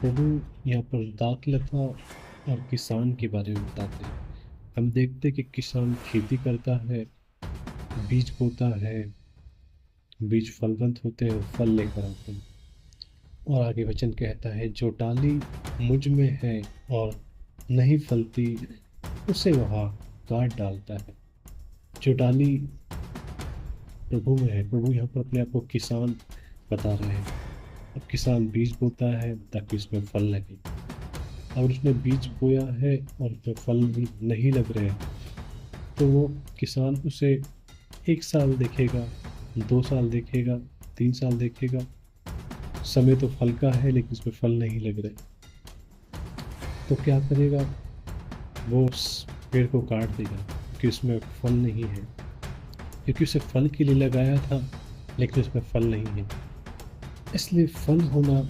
प्रभु यहाँ पर दाखलता और किसान के बारे में बताते हैं। हम देखते हैं कि किसान खेती करता है, बीज बोता है, बीज फलवंत होते हैं और फल लेकर आते हैं। और आगे वचन कहता है, जो डाली मुझ में है और नहीं फलती, उसे वह काट डालता है। जो डाली प्रभु में है, प्रभु यहाँ पर अपने आप को किसान बता रहे हैं। अब किसान बीज बोता है ताकि उसमें फल लगे। अगर उसने बीज बोया है और उसमें फल भी नहीं लग रहे हैं, तो वो किसान उसे 1 साल देखेगा, 2 साल देखेगा, 3 साल देखेगा। समय तो फल का है लेकिन उसमें फल नहीं लग रहे, तो क्या करेगा? वो उस पेड़ को काट देगा क्योंकि उसमें फल नहीं है, क्योंकि उसे फल के लिए लगाया था लेकिन उसमें फल नहीं है। इसलिए फल होना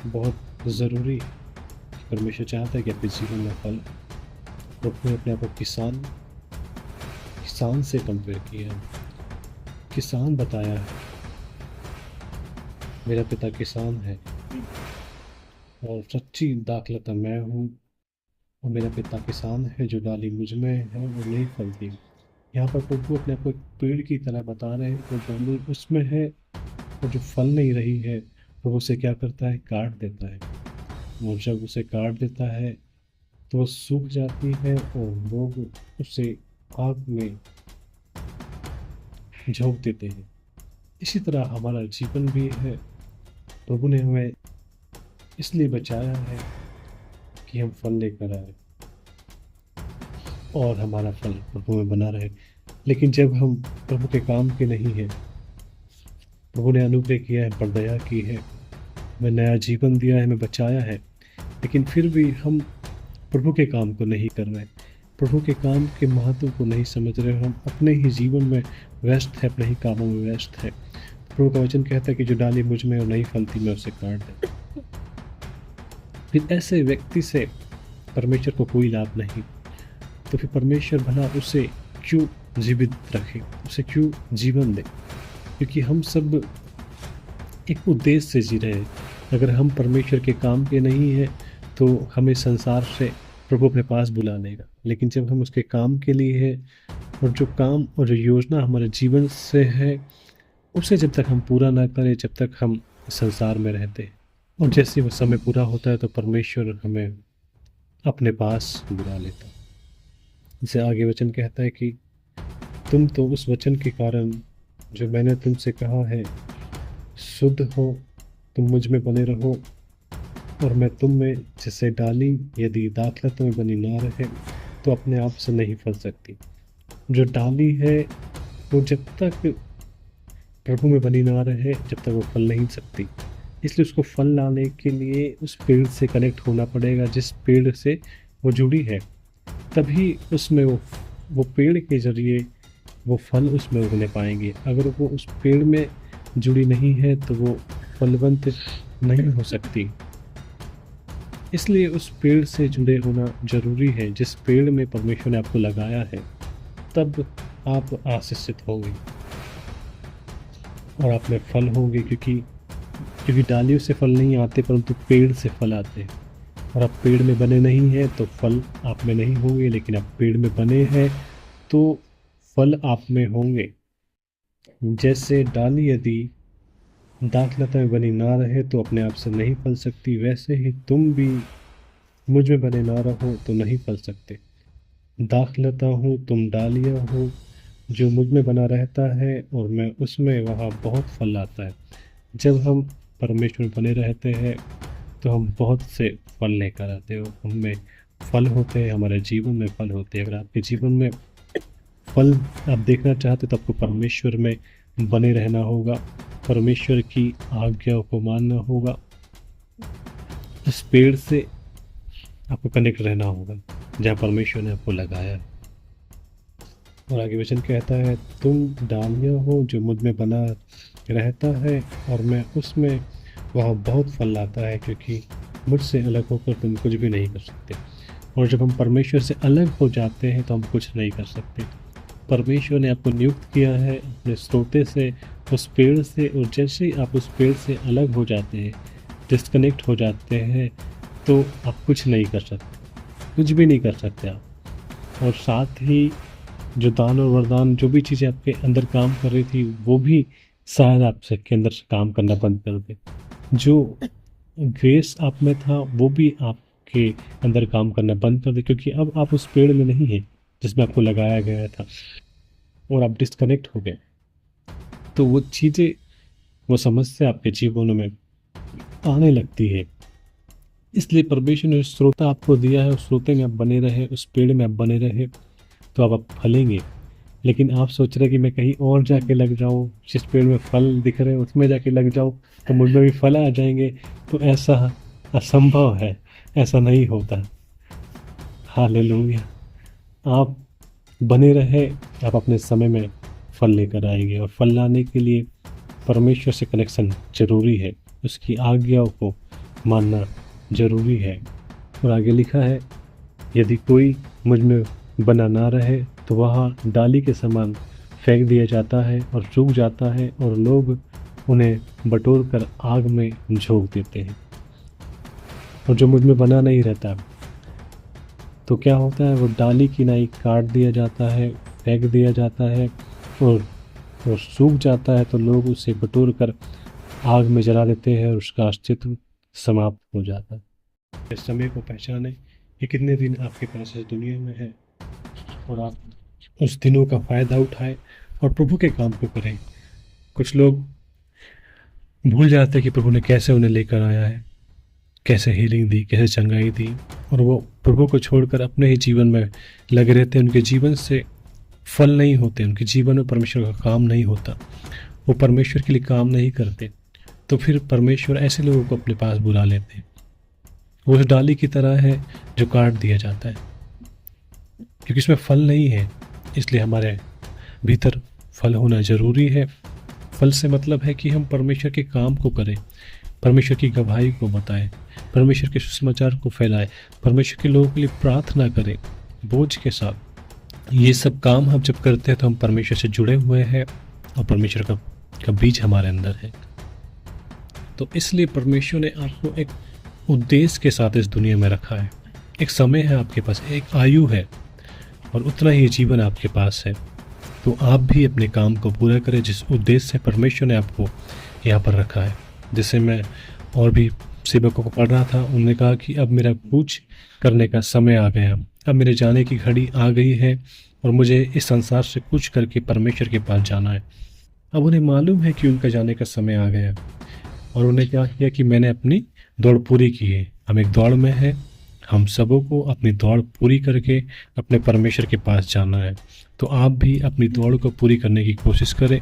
बहुत ज़रूरी है। परमेश्वर चाहता है कि आपके जीवन में फल। प्रभु ने अपने आप को किसान से कंपेयर किया है, किसान बताया है। मेरा पिता किसान है और सच्ची दाखलता मैं हूँ, और मेरा पिता किसान है। जो डाली मुझ में है वो नहीं फलती। यहाँ पर प्रभु अपने आप को एक पेड़ की तरह बता रहे हैं। वो डाली उसमें है और जो फल नहीं रही है, प्रभु उसे क्या करता है? काट देता है। और जब उसे काट देता है तो वो सूख जाती है और लोग उसे आग में झोंक देते हैं। इसी तरह हमारा जीवन भी है। प्रभु ने हमें इसलिए बचाया है कि हम फल लेकर आए और हमारा फल प्रभु में बना रहे। लेकिन जब हम प्रभु के काम के नहीं हैं, प्रभु ने अनुग्रह किया है, पर दया की है, हमें नया जीवन दिया है, हमें बचाया है, लेकिन फिर भी हम प्रभु के काम को नहीं कर रहे, प्रभु के काम के महत्व को नहीं समझ रहे, हम अपने ही जीवन में व्यस्त है, अपने ही कामों में व्यस्त है। प्रभु का वचन कहता है कि जो डाली मुझ में और नहीं फलती, मैं उसे काट दूं। फिर ऐसे व्यक्ति से परमेश्वर को कोई लाभ नहीं। तो फिर परमेश्वर भला उसे क्यों जीवित रखे, उसे क्यों जीवन दे? क्योंकि हम सब एक उद्देश्य से जी रहे हैं। अगर हम परमेश्वर के काम के नहीं हैं तो हमें संसार से प्रभु अपने पास बुला लेगा। लेकिन जब हम उसके काम के लिए हैं, और जो काम और जो योजना हमारे जीवन से है, उसे जब तक हम पूरा ना करें, जब तक हम संसार में रहते हैं, और जैसे वो समय पूरा होता है तो परमेश्वर हमें अपने पास बुला लेता है। जैसे आगे वचन कहता है कि तुम तो उस वचन के कारण जो मैंने तुमसे कहा है शुद्ध हो। तुम मुझ में बने रहो और मैं तुम में। जैसे डाली यदि दाखलता में बनी ना रहे तो अपने आप से नहीं फल सकती। जो डाली है वो जब तक प्रभु में बनी ना रहे, जब तक वो फल नहीं सकती। इसलिए उसको फल लाने के लिए उस पेड़ से कनेक्ट होना पड़ेगा, जिस पेड़ से वो जुड़ी है। तभी उसमें वो पेड़ के जरिए वो फल उसमें उगने पाएंगे। अगर वो उस पेड़ में जुड़ी नहीं है तो वो फलवंत नहीं हो सकती। इसलिए उस पेड़ से जुड़े होना जरूरी है, जिस पेड़ में परमेश्वर ने आपको लगाया है। तब आप आशीषित होंगे और आप में फल होंगे, क्योंकि डालियों से फल नहीं आते परंतु पेड़ से फल आते हैं। और आप पेड़ में बने नहीं हैं तो फल आप में नहीं होंगे, लेकिन आप पेड़ में बने हैं तो फल आप में होंगे। जैसे डाली यदि दाखलता में बनी ना रहे तो अपने आप से नहीं फल सकती, वैसे ही तुम भी मुझ में बने ना रहो तो नहीं फल सकते। दाखलता हूँ, तुम डालियाँ हो। जो मुझ में बना रहता है और मैं उसमें, वहाँ बहुत फल लाता है। जब हम परमेश्वर में बने रहते हैं तो हम बहुत से फल लेकर आते हो, हमें फल होते हैं, हमारे जीवन में फल होते हैं। अगर आपके जीवन में फल आप देखना चाहते तो आपको परमेश्वर में बने रहना होगा, परमेश्वर की आज्ञाओं को मानना होगा, उस पेड़ से आपको कनेक्ट रहना होगा जहाँ परमेश्वर ने आपको लगाया है। और आगे वचन कहता है, तुम डालियाँ हो जो मुझ में बना रहता है और मैं उसमें, वह बहुत फल लाता है, क्योंकि मुझसे अलग होकर तुम कुछ भी नहीं कर सकते। और जब हम परमेश्वर से अलग हो जाते हैं तो हम कुछ नहीं कर सकते। परमेश्वर ने आपको नियुक्त किया है अपने सोते से, उस पेड़ से, और जैसे ही आप उस पेड़ से अलग हो जाते हैं, डिस्कनेक्ट हो जाते हैं, तो आप कुछ नहीं कर सकते, कुछ भी नहीं कर सकते आप। और साथ ही जो दान और वरदान, जो भी चीज़ें आपके अंदर काम कर रही थी, वो भी शायद आपसे के अंदर से काम करना बंद कर दे। जो ग्रेस आप में था वो भी आपके अंदर काम करना बंद कर दे, क्योंकि अब आप उस पेड़ में नहीं हैं जिसमें आपको लगाया गया था, और आप डिस्कनेक्ट हो गए। तो वो चीज़ें, वो समस्या आपके जीवन में आने लगती है। इसलिए परमेश्वर ने श्रोता आपको दिया है, उस श्रोते में आप बने रहे, उस पेड़ में आप बने रहे, तो आप फलेंगे। लेकिन आप सोच रहे कि मैं कहीं और जाके लग जाऊं, जिस पेड़ में फल दिख रहे हैं उसमें जाके लग जाऊं तो मुझ में भी फल आ जाएंगे, तो ऐसा असंभव है, ऐसा नहीं होता। हालेलुया। आप बने रहे, आप अपने समय में फल लेकर आएंगे, और फल लाने के लिए परमेश्वर से कनेक्शन जरूरी है, उसकी आज्ञाओं को मानना जरूरी है। और आगे लिखा है, यदि कोई मुझ में बना ना रहे तो वह डाली के समान फेंक दिया जाता है और सूख जाता है, और लोग उन्हें बटोर कर आग में झोंक देते हैं। और जो मुझ में बना नहीं रहता तो क्या होता है, वो डाली की नाई काट दिया जाता है, फेंक दिया जाता है, और सूख जाता है, तो लोग उसे बटोर कर आग में जला देते हैं और उसका अस्तित्व समाप्त हो जाता है। इस समय को पहचाने कि कितने दिन आपके पास इस दुनिया में है, और आप उस दिनों का फ़ायदा उठाएं और प्रभु के काम को करें। कुछ लोग भूल जाते हैं कि प्रभु ने कैसे उन्हें लेकर आया है, कैसे हीलिंग दी, कैसे चंगाई दी, और वो प्रभु को छोड़कर अपने ही जीवन में लगे रहते हैं। उनके जीवन से फल नहीं होते, उनके जीवन में परमेश्वर का काम नहीं होता, वो परमेश्वर के लिए काम नहीं करते। तो फिर परमेश्वर ऐसे लोगों को अपने पास बुला लेते हैं। वो उस डाली की तरह है जो काट दिया जाता है, क्योंकि इसमें फल नहीं है। इसलिए हमारे भीतर फल होना ज़रूरी है। फल से मतलब है कि हम परमेश्वर के काम को करें, परमेश्वर की गवाही को बताएं, परमेश्वर के सुसमाचार को फैलाएं, परमेश्वर के लोगों के लिए प्रार्थना करें बोझ के साथ। ये सब काम हम जब करते हैं तो हम परमेश्वर से जुड़े हुए हैं, और परमेश्वर का बीज हमारे अंदर है। तो इसलिए परमेश्वर ने आपको एक उद्देश्य के साथ इस दुनिया में रखा है। एक समय है आपके पास, एक आयु है, और उतना ही जीवन आपके पास है। तो आप भी अपने काम को पूरा करें जिस उद्देश्य से परमेश्वर ने आपको यहाँ पर रखा है। जैसे मैं और भी सेवकों को पढ़ रहा था, उन्होंने कहा कि अब मेरा कूच करने का समय आ गया, अब मेरे जाने की घड़ी आ गई है, और मुझे इस संसार से कुछ करके परमेश्वर के पास जाना है। अब उन्हें मालूम है कि उनका जाने का समय आ गया, और उन्हें क्या किया कि मैंने अपनी दौड़ पूरी की है। हम एक दौड़ में है, हम सबों को अपनी दौड़ पूरी करके अपने परमेश्वर के पास जाना है। तो आप भी अपनी दौड़ को पूरी करने की कोशिश करें।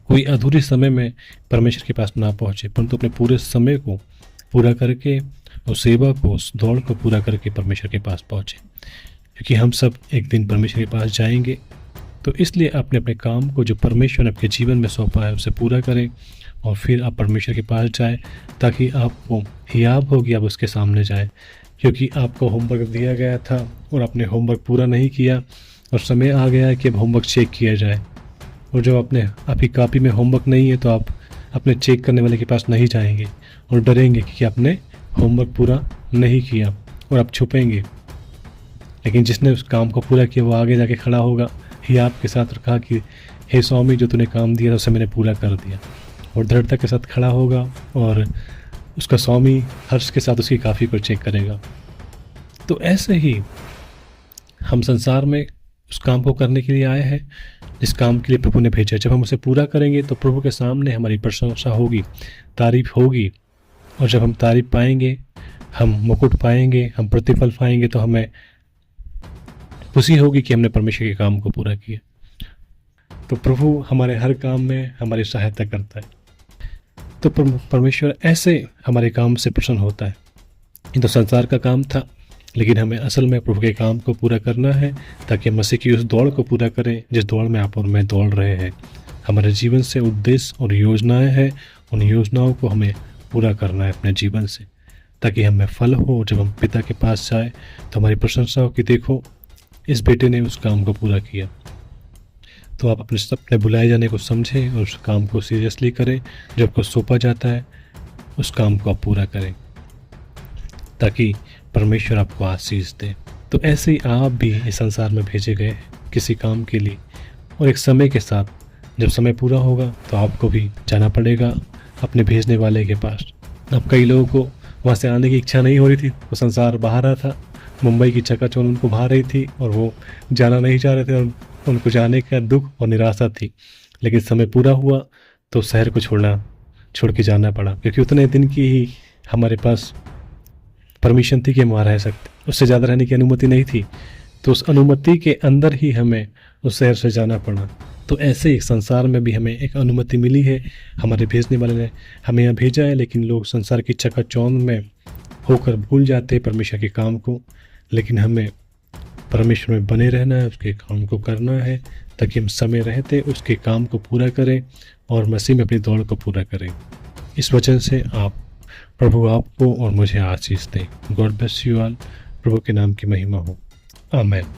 कोई अधूरे समय में परमेश्वर के पास ना पहुँचे, परंतु अपने पूरे समय को पूरा करके, उस सेवा को, उस दौड़ को पूरा करके परमेश्वर के पास पहुँचे, क्योंकि हम सब एक दिन परमेश्वर के पास जाएंगे। तो इसलिए अपने अपने काम को जो परमेश्वर ने आपके जीवन में सौंपा है उसे पूरा करें, और फिर आप परमेश्वर के पास जाएं, ताकि आपको हियाब होगी आप उसके सामने जाएं। क्योंकि आपको होमवर्क दिया गया था और आपने होमवर्क पूरा नहीं किया, और समय आ गया है कि अब होमवर्क चेक किया जाए। और जब आपकी कॉपी में होमवर्क नहीं है तो आप अपने चेक करने वाले के पास नहीं जाएंगे, और डरेंगे कि आपने होमवर्क पूरा नहीं किया, और आप छुपेंगे। लेकिन जिसने उस काम को पूरा किया वो आगे जाके खड़ा होगा हियाब के साथ, और कहा कि हे स्वामी, जो तूने काम दिया था उसे मैंने पूरा कर दिया, और दृढ़ता के साथ खड़ा होगा, और उसका स्वामी हर्ष के साथ उसकी कॉपी को चेक करेगा। तो ऐसे ही हम संसार में उस काम को करने के लिए आए हैं जिस काम के लिए प्रभु ने भेजा। जब हम उसे पूरा करेंगे तो प्रभु के सामने हमारी प्रशंसा होगी, तारीफ होगी, और जब हम तारीफ पाएंगे, हम मुकुट पाएंगे, हम प्रतिफल पाएंगे, तो हमें खुशी होगी कि हमने परमेश्वर के काम को पूरा किया। तो प्रभु हमारे हर काम में हमारी सहायता करता है। तो परमेश्वर ऐसे हमारे काम से प्रसन्न होता है। ये तो संसार का काम था, लेकिन हमें असल में प्रभु के काम को पूरा करना है, ताकि मसीह की उस दौड़ को पूरा करें जिस दौड़ में आप और मैं दौड़ रहे हैं। हमारे जीवन से उद्देश्य और योजनाएं हैं, उन योजनाओं को हमें पूरा करना है अपने जीवन से, ताकि हमें फल हो। जब हम पिता के पास जाए तो हमारी प्रशंसा हो कि देखो, इस बेटे ने उस काम को पूरा किया। तो आप अपने बुलाए जाने को समझें और उस काम को सीरियसली करें। जब आपको सौंपा जाता है उस काम को आप पूरा करें। ताकि परमेश्वर आपको आशीष दे। तो ऐसे ही आप भी इस संसार में भेजे गए हैं किसी काम के लिए, और एक समय के साथ जब समय पूरा होगा तो आपको भी जाना पड़ेगा अपने भेजने वाले के पास। अब कई लोगों को वहाँ से आने की इच्छा नहीं हो रही थी, वो संसार बहा रहा था, मुंबई की चकाचौंध उनको भा रही थी और वो जाना नहीं चाह रहे थे, और उनको जाने का दुख और निराशा थी। लेकिन समय पूरा हुआ तो शहर को छोड़ के जाना पड़ा, क्योंकि उतने दिन की ही हमारे पास परमिशन थी कि हम वहाँ रह सकते, उससे ज़्यादा रहने की अनुमति नहीं थी। तो उस अनुमति के अंदर ही हमें उस शहर से जाना पड़ा। तो ऐसे ही संसार में भी हमें एक अनुमति मिली है, हमारे भेजने वाले ने हमें यहाँ भेजा है। लेकिन लोग संसार की चकाचौंध में होकर भूल जाते हैं परमेश्वर के काम को, लेकिन हमें परमेश्वर में बने रहना है, उसके काम को करना है, ताकि हम समय रहते उसके काम को पूरा करें और मसीह में अपनी दौड़ को पूरा करें। इस वचन से प्रभु आपको और मुझे आशीष दें। God bless you all. प्रभु के नाम की महिमा हो। आमीन।